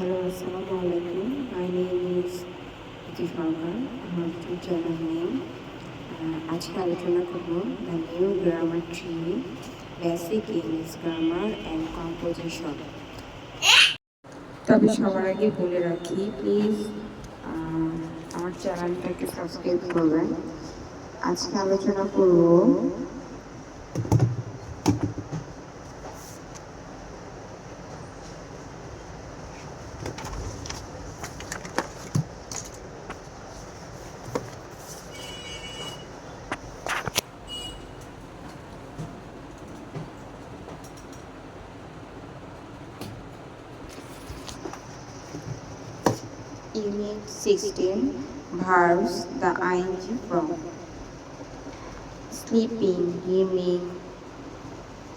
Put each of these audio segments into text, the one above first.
Hello, আসসালামু আলাইকুম। My name is ইতি সরকার, আমার ইউটিউব চ্যানেল নেম। আজকে আলোচনা করব the new grammar tree, basic English grammar and composition. তবে সবার আগে বলে রাখি, প্লিজ আমার চ্যানেলটাকে সাবস্ক্রাইব করবেন। আজকে আলোচনা করব Unit 16, verbs, the ing form. Sleeping, dreaming,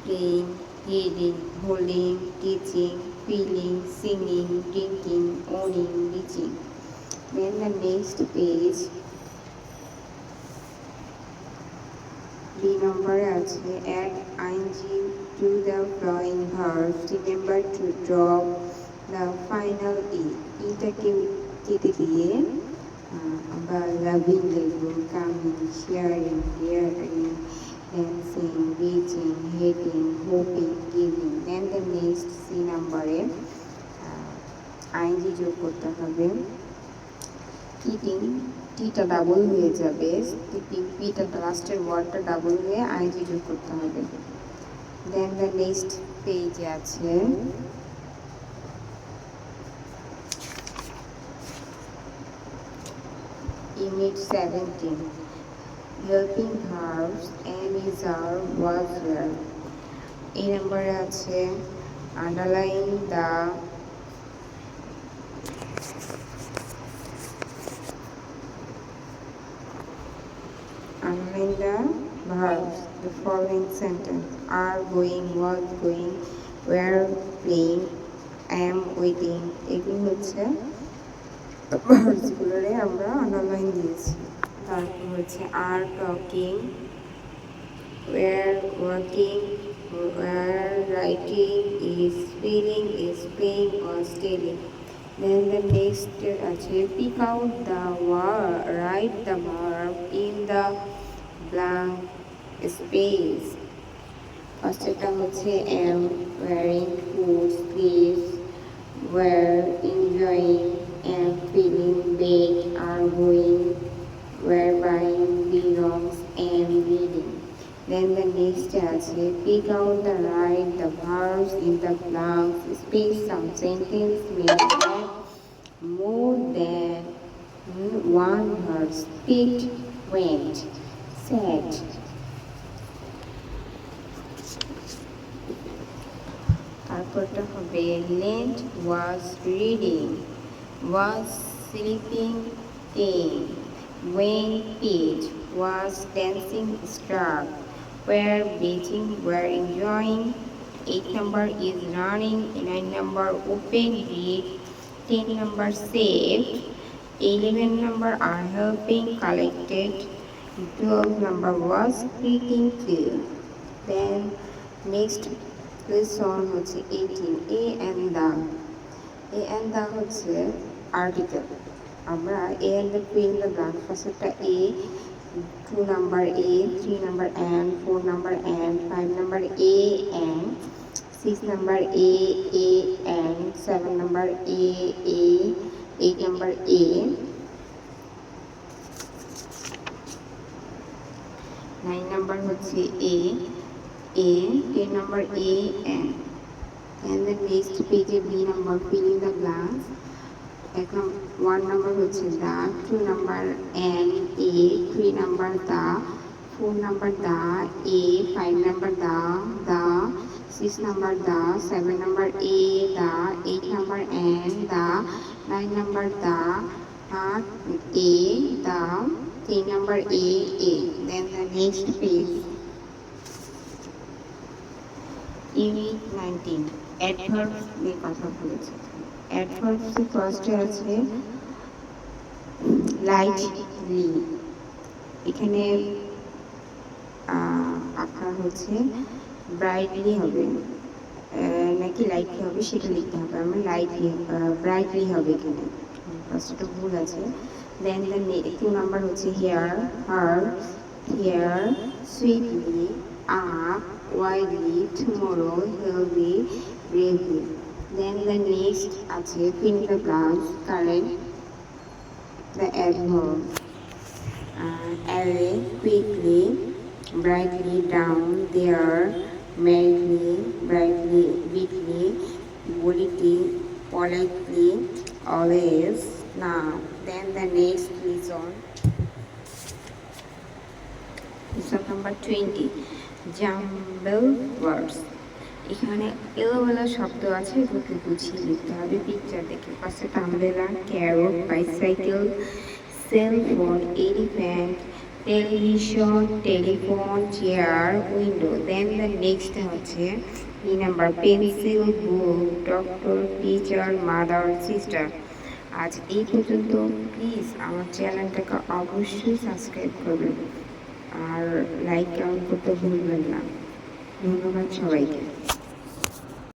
playing, reading, holding, teaching, feeling, singing, drinking, owning, reaching. Then the next page, B number আছে add ing to the following verbs. Remember to drop the final e. এটাকে কেটে দিয়ে আমরা loving লিখব, coming, sharing, ডিয়ারিং, dancing, reaching, hating, hoping, giving. Then the next C নাম্বারে ing যোগ করতে হবে। কিটিং, টিটা ডাবল হয়ে যাবে, স্লিপিং, পিটা লাস্টের ওয়ার্ডটা ডাবল হয়ে ing যোগ করতে হবে। দেন দ্য নেক্সট পেজে আছে Unit 17, helping verbs, am, is, are, was, were. এই নম্বরে আছে underline the verbs, the following sentence: are going, was going, were playing, am waiting. এগুলো হচ্ছে ভার্বসগুলোরে আমরা আন্ডারলাইন দিয়েছি। তারপর হচ্ছে are talking, were working, were writing, is spilling, is playing, or stealing. Then the next আছে pick out the right the verb in the blank space. ফার্স্টেরটা হচ্ছে am, wearing, food, sleeve, were, enjoying, and feeling, big, are going, were buying, belongs, and reading. Then the next আছে pick out the right the verbs in the blank space. Some sentence may have more than one verb. Picked, went, sat. তারপরটা হবে lent, was reading, was sleeping, playing, went, page, was dancing, struck, were breathing, were enjoying. 8 number is running, 9 number open, read, 10 number saved, 11 number are helping, collected, 12 number was creating, clear. Then next lesson হচ্ছে 18, a and the হচ্ছে article. আমরা a and the fill in the blank. ফার্স্টটা a, 2 number a, 3 number and, 4 number and, 5 number a and, 6 number a and, 7 number a, 8 number a, 9 number হচ্ছে a, 10 number a and. And the next page B number fill in the blanks. 1 number হচ্ছে the, 2 number and a, 3 number the, 4 number the a, 5 number the, 6 number the, 7 number a, the, 8 number and the, 9 number the, a, the, 10 number a. Then the next page Unit 19, adverbs নিয়ে কথা বলেছে। adverbs এর ফার্স্টে আছে lightly, এখানে আপনার হচ্ছে brightly হবে, নাকি লাইটলি হবে সেটা লিখতে হবে। আমার লাইটলি ব্রাইটলি হবে এখানে, ফার্স্টটা ভুল আছে। দেন দ্য 2 নাম্বার হচ্ছে here her, here sweetly, up widely, tomorrow healthy, bravely. Then the next আছে fill the blanks, correct the adverb. Array, quickly, brightly, down, there, merrily, brightly, weakly, boldly, politely, always, now. Then the next lesson. Lesson number 20. Jumble words. এখানে এলোমেলো শব্দ আছে, এগুলোকে গুছিয়ে লিখতে হবে picture দেখে। ফার্স্টে umbrella, carrot, bicycle, cell phone, elephant, television, telephone, chair, window. Then the next হচ্ছে ই number pencil, book, doctor, teacher, mother, sister. আজ এই পর্যন্ত। প্লিজ আমার চ্যানেলটাকে অবশ্যই সাবস্ক্রাইব করবেন আর লাইক কমেন্ট করতে ভুলবেন না। ধন্যবাদ সবাইকে।